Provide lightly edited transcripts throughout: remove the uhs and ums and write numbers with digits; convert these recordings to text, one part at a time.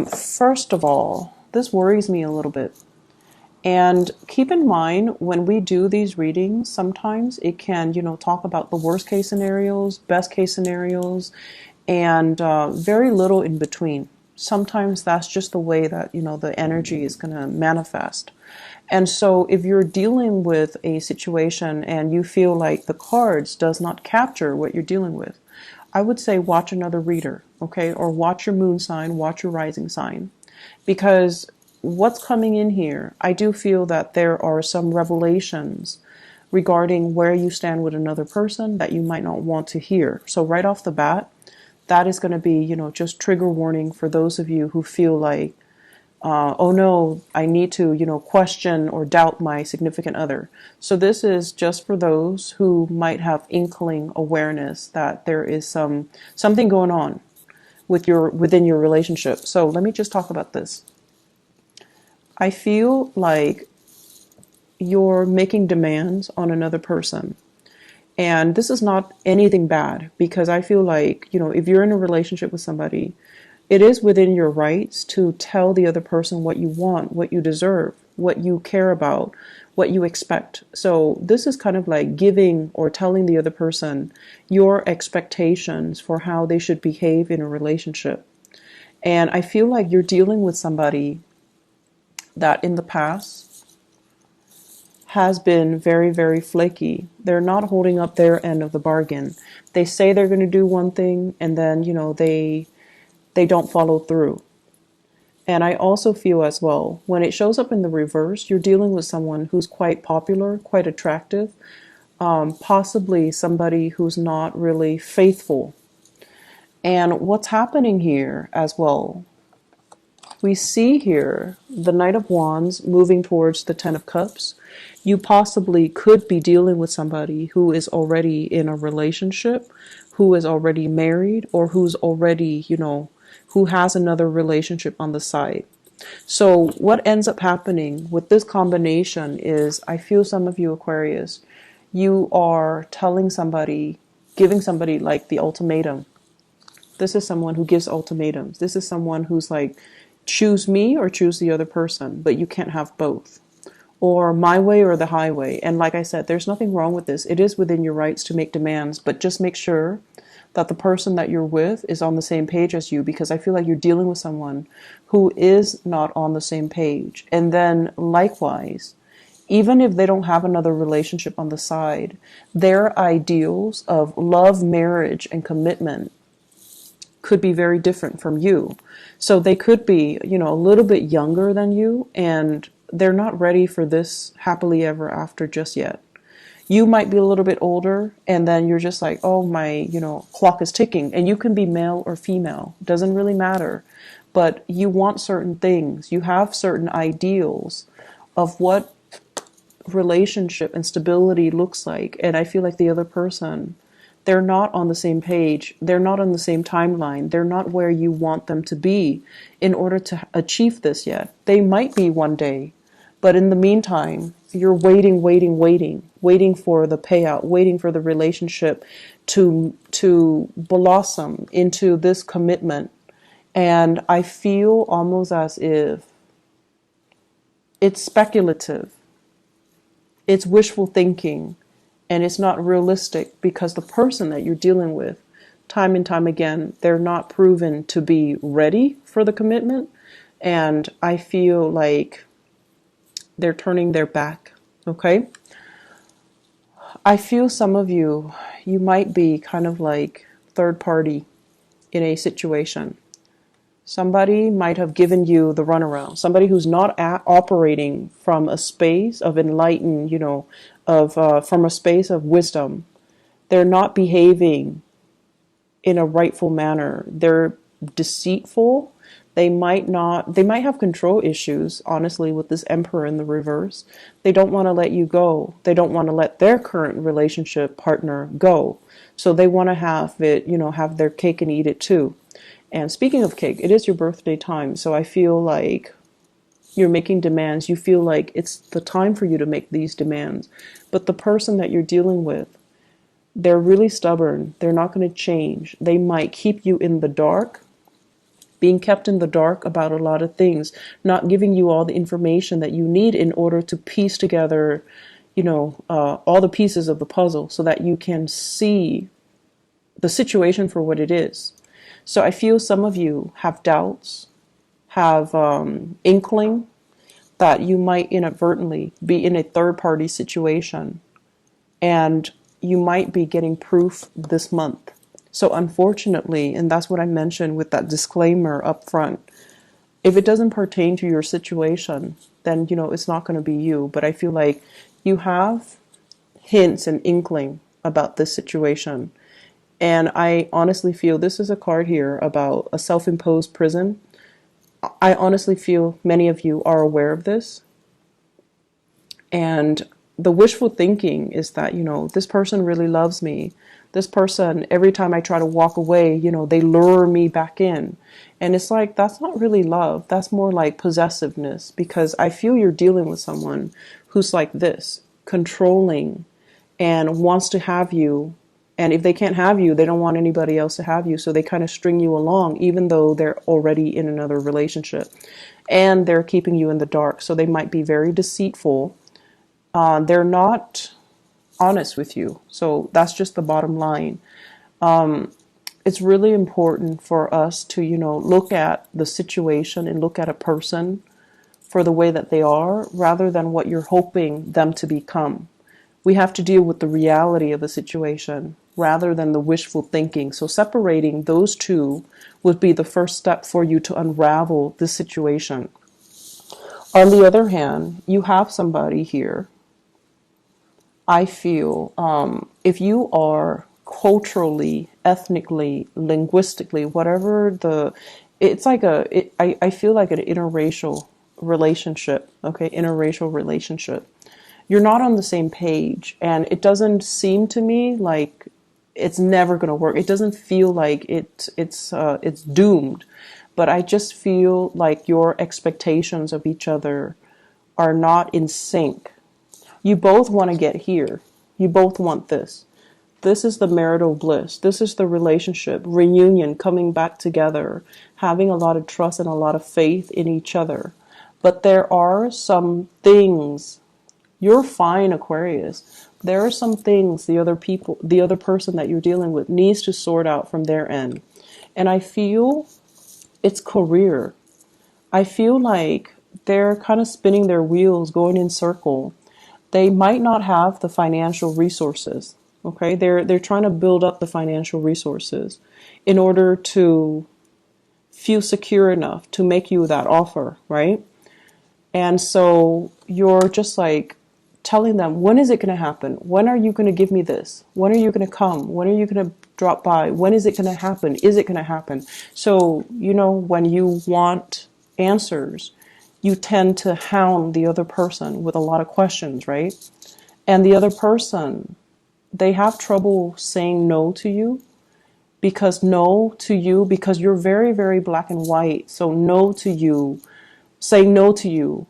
First of all, this worries me a little bit. And keep in mind, when we do these readings, sometimes it can, talk about the worst case scenarios, best case scenarios, and very little in between. Sometimes that's just the way that, the energy is going to manifest. And so if you're dealing with a situation and you feel like the cards does not capture what you're dealing with, I would say watch another reader, okay? Or watch your moon sign, watch your rising sign. Because what's coming in here, I do feel that there are some revelations regarding where you stand with another person that you might not want to hear. So right off the bat, that is going to be, just trigger warning for those of you who feel like, oh no, I need to, question or doubt my significant other. So this is just for those who might have inkling awareness that there is something going on within your relationship. So let me just talk about this. I feel like you're making demands on another person. And this is not anything bad, because I feel like, if you're in a relationship with somebody, it is within your rights to tell the other person what you want, what you deserve, what you care about, what you expect. So this is kind of like giving or telling the other person your expectations for how they should behave in a relationship. And I feel like you're dealing with somebody that in the past has been very, very flaky. They're not holding up their end of the bargain. They say they're going to do one thing, and then, they don't follow through. And I also feel as well, when it shows up in the reverse, you're dealing with someone who's quite popular, quite attractive, possibly somebody who's not really faithful. And what's happening here as well, we see here the Knight of Wands moving towards the Ten of Cups. You possibly could be dealing with somebody who is already in a relationship, who is already married, or who's already, who has another relationship on the side. So what ends up happening with this combination is, I feel some of you Aquarius, you are telling somebody, giving somebody like the ultimatum. This is someone who gives ultimatums. This is someone who's like, choose me or choose the other person, but you can't have both. Or my way or the highway. And like I said, there's nothing wrong with this. It is within your rights to make demands, but just make sure that the person that you're with is on the same page as you, because I feel like you're dealing with someone who is not on the same page. And then likewise, even if they don't have another relationship on the side, their ideals of love, marriage, and commitment could be very different from you. So they could be, a little bit younger than you, and they're not ready for this happily ever after just yet. You might be a little bit older, and then you're just like, oh, my, clock is ticking. And you can be male or female. Doesn't really matter. But you want certain things. You have certain ideals of what relationship and stability looks like. And I feel like the other person, they're not on the same page. They're not on the same timeline. They're not where you want them to be in order to achieve this yet. They might be one day, but in the meantime, you're waiting for the payout, waiting for the relationship to blossom into this commitment. And I feel almost as if it's speculative. It's wishful thinking. And it's not realistic, because the person that you're dealing with, time and time again, they're not proven to be ready for the commitment. And I feel like they're turning their back. Okay? I feel some of you might be kind of like third party in a situation. Somebody might have given you the runaround. Somebody who's not operating from a space of enlightened, from a space of wisdom. They're not behaving in a rightful manner. They're deceitful. They might have control issues, honestly, with this Emperor in the reverse. They don't want to let you go. They don't want to let their current relationship partner go. So they want to have it, have their cake and eat it too. And speaking of cake, it is your birthday time. So I feel like you're making demands. You feel like it's the time for you to make these demands. But the person that you're dealing with, they're really stubborn. They're not going to change. They might keep you in the dark being kept in the dark about a lot of things, not giving you all the information that you need in order to piece together, all the pieces of the puzzle so that you can see the situation for what it is. So I feel some of you have doubts, have inkling that you might inadvertently be in a third-party situation, and you might be getting proof this month. So unfortunately, and that's what I mentioned with that disclaimer up front, if it doesn't pertain to your situation, then, it's not going to be you. But I feel like you have hints and inkling about this situation. And I honestly feel this is a card here about a self-imposed prison. I honestly feel many of you are aware of this. And the wishful thinking is that, this person really loves me. This person, every time I try to walk away, they lure me back in. And it's like, that's not really love. That's more like possessiveness, because I feel you're dealing with someone who's like this, controlling and wants to have you. And if they can't have you, they don't want anybody else to have you. So they kind of string you along, even though they're already in another relationship. And they're keeping you in the dark. So they might be very deceitful. They're not honest with you. So that's just the bottom line. It's really important for us to, look at the situation and look at a person for the way that they are, rather than what you're hoping them to become. We have to deal with the reality of the situation rather than the wishful thinking. So separating those two would be the first step for you to unravel the situation. On the other hand, you have somebody here. I feel if you are culturally, ethnically, linguistically, whatever it's like I feel like an interracial relationship, okay, interracial relationship. You're not on the same page, and it doesn't seem to me like it's never going to work. It doesn't feel like it's doomed, but I just feel like your expectations of each other are not in sync. You both want to get here. You both want this. This is the marital bliss. This is the relationship, reunion, coming back together, having a lot of trust and a lot of faith in each other. But there are some things. You're fine, Aquarius. There are some things the other person that you're dealing with needs to sort out from their end. And I feel it's career. I feel like they're kind of spinning their wheels, going in circle. They might not have the financial resources. Okay, they're trying to build up the financial resources in order to feel secure enough to make you that offer, right? And so you're just like telling them, when is it going to happen? When are you going to give me this? When are you going to come? When are you going to drop by? When is it going to happen? Is it going to happen? So, when you want answers, you tend to hound the other person with a lot of questions, right? And the other person, they have trouble saying no to you, because you're very, very black and white. So saying no to you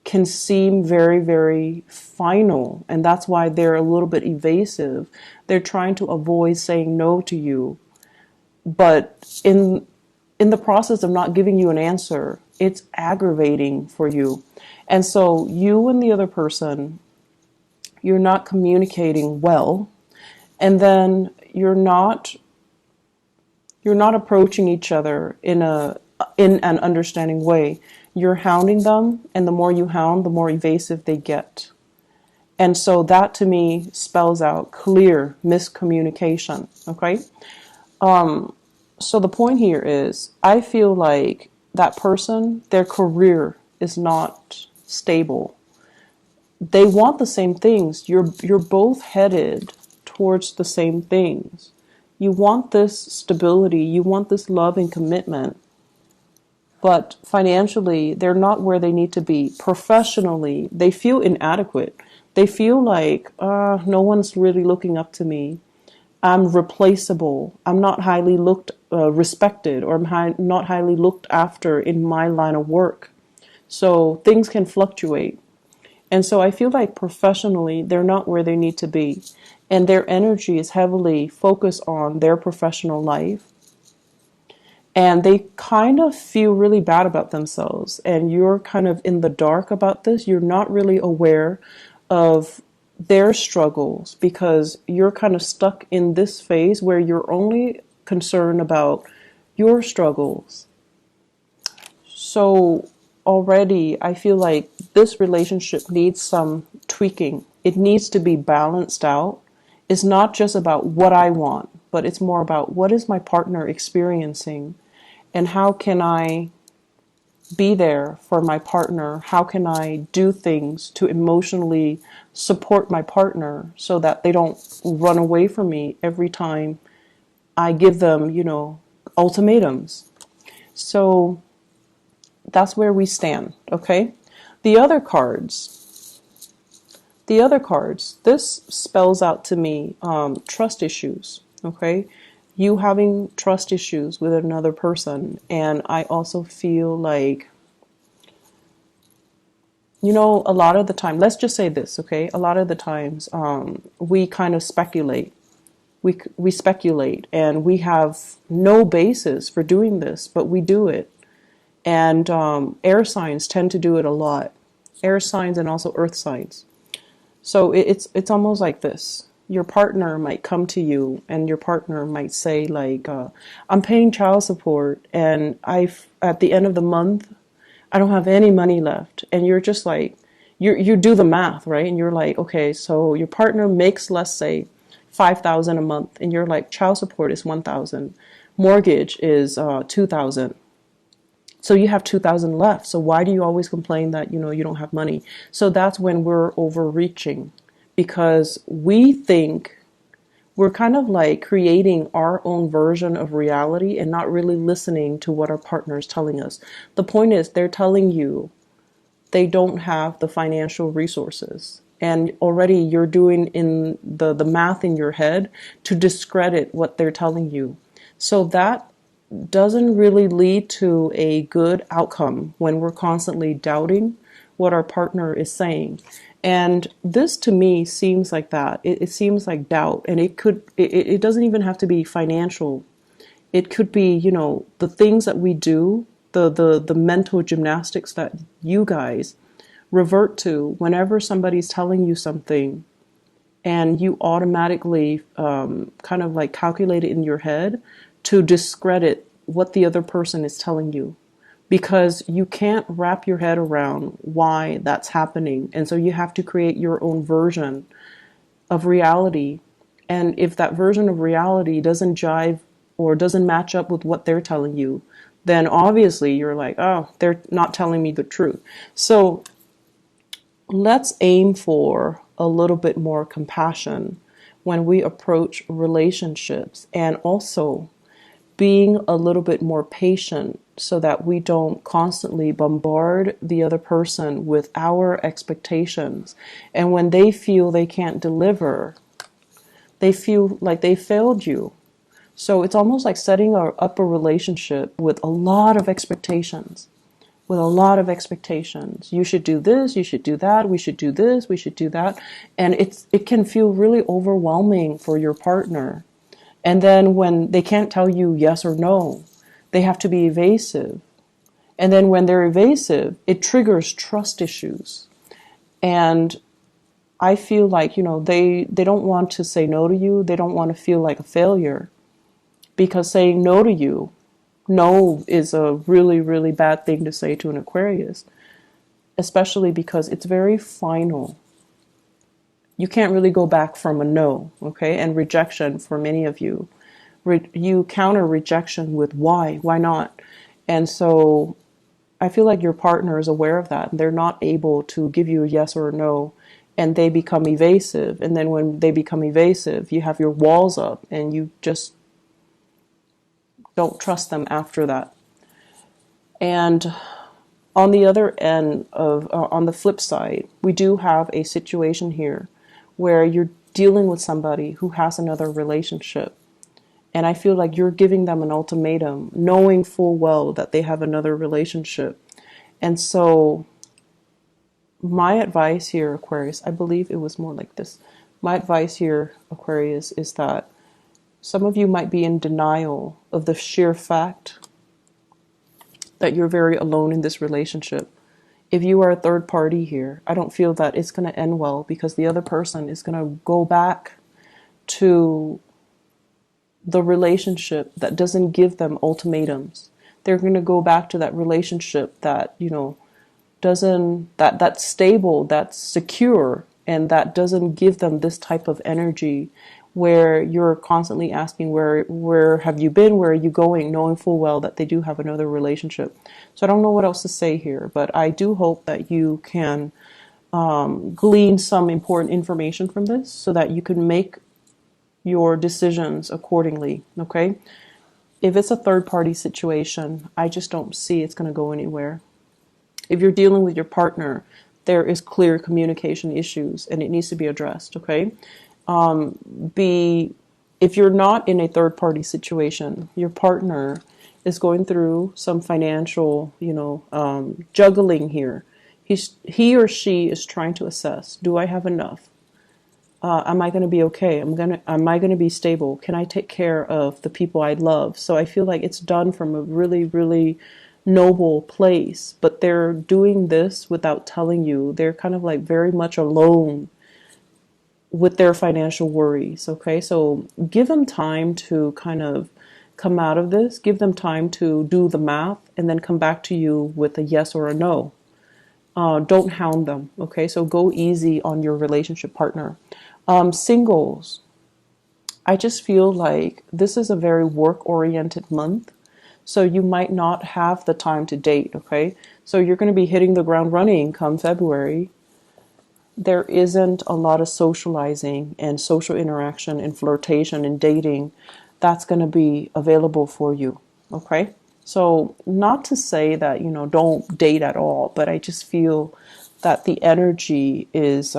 can seem very, very final. And that's why they're a little bit evasive. They're trying to avoid saying no to you. But in the process of not giving you an answer, it's aggravating for you. And so you and the other person, you're not communicating well. And then you're not approaching each other in an understanding way. You're hounding them, and the more you hound, the more evasive they get. And so that to me spells out clear miscommunication, okay? So the point here is, I feel like that person, their career is not stable. They want the same things. You're both headed towards the same things. You want this stability, you want this love and commitment. But financially, they're not where they need to be. Professionally, they feel inadequate. They feel like, no one's really looking up to me. I'm replaceable. I'm not highly respected, or I'm not highly looked after in my line of work. So things can fluctuate. And so I feel like professionally, they're not where they need to be. And their energy is heavily focused on their professional life. and they kind of feel really bad about themselves, and you're kind of in the dark about this. You're not really aware of their struggles because you're kind of stuck in this phase where you're only concerned about your struggles. So already I feel like this relationship needs some tweaking. It needs to be balanced out. It's not just about what I want, but it's more about what is my partner experiencing and how can I be there for my partner? How can I do things to emotionally support my partner so that they don't run away from me every time I give them, ultimatums? So that's where we stand, okay? The other cards, this spells out to me trust issues, okay? You having trust issues with another person. And I also feel like, a lot of the time, let's just say this, okay? A lot of the times we kind of speculate. We speculate and we have no basis for doing this, but we do it. And air signs tend to do it a lot. Air signs and also earth signs. So it's almost like this. Your partner might come to you and your partner might say like, I'm paying child support and at the end of the month, I don't have any money left. And you're just like, you do the math, right? And you're like, okay, so your partner makes, let's say, $5,000 a month. And you're like, child support is $1,000. Mortgage is $2,000. So you have $2,000 left. So why do you always complain that, you don't have money? So that's when we're overreaching because we think we're kind of like creating our own version of reality and not really listening to what our partner is telling us. The point is they're telling you they don't have the financial resources. And already you're doing in the math in your head to discredit what they're telling you. So that doesn't really lead to a good outcome when we're constantly doubting what our partner is saying. And this to me seems like that. It seems like doubt. And it doesn't even have to be financial. It could be, the things that we do, the mental gymnastics that you guys revert to whenever somebody's telling you something and you automatically kind of like calculate it in your head to discredit what the other person is telling you because you can't wrap your head around why that's happening. And so you have to create your own version of reality. And if that version of reality doesn't jive or doesn't match up with what they're telling you, then obviously you're like, oh, they're not telling me the truth. So let's aim for a little bit more compassion when we approach relationships, and also being a little bit more patient so that we don't constantly bombard the other person with our expectations. And when they feel they can't deliver, they feel like they failed you. So it's almost like setting up a relationship with a lot of expectations. With a lot of expectations. You should do this, you should do that, we should do this, we should do that. And it can feel really overwhelming for your partner. And then when they can't tell you yes or no, they have to be evasive. And then when they're evasive, it triggers trust issues. And I feel like, they don't want to say no to you. They don't want to feel like a failure. Because saying no to you, no is a really, really bad thing to say to an Aquarius. Especially because it's very final. You can't really go back from a no, okay? And rejection for many of you. You counter rejection with why? Why not? And so I feel like your partner is aware of that. And they're not able to give you a yes or a no. And they become evasive. And then when they become evasive, you have your walls up and you just don't trust them after that. And on the other end on the flip side, we do have a situation here where you're dealing with somebody who has another relationship. And I feel like you're giving them an ultimatum, knowing full well that they have another relationship. And so my advice here, Aquarius, I believe it was more like this. My advice here, Aquarius, is that some of you might be in denial of the sheer fact that you're very alone in this relationship. If you are a third party here, I don't feel that it's going to end well, because the other person is going to go back to the relationship that doesn't give them ultimatums. They're going to go back to that relationship that, doesn't, that's stable, that's secure, and that doesn't give them this type of energy where you're constantly asking, where have you been, where are you going, knowing full well that they do have another relationship. So I don't know what else to say here, but I do hope that you can glean some important information from this so that you can make your decisions accordingly. Okay, if it's a third party situation, I just don't see it's going to go anywhere. If you're dealing with your partner, there is clear communication issues and it needs to be addressed. Okay, if you're not in a third party situation, your partner is going through some financial, juggling here. He or she is trying to assess, do I have enough? Am I going to be okay? Am I going to be stable? Can I take care of the people I love? So I feel like it's done from a really, really noble place, but they're doing this without telling you. They're kind of like very much alone with their financial worries. Okay, so give them time to kind of come out of this. Give them time to do the math and then come back to you with a yes or a no. Don't hound them. Okay, so go easy on your relationship partner. Singles, I just feel like this is a very work-oriented month, so you might not have the time to date. Okay, so you're going to be hitting the ground running come February. There isn't a lot of socializing and social interaction and flirtation and dating that's going to be available for you. Okay, so not to say that don't date at all, but I just feel that the energy is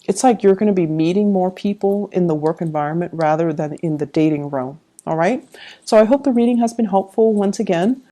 it's like you're going to be meeting more people in the work environment rather than in the dating realm. All right. So I hope the reading has been helpful once again.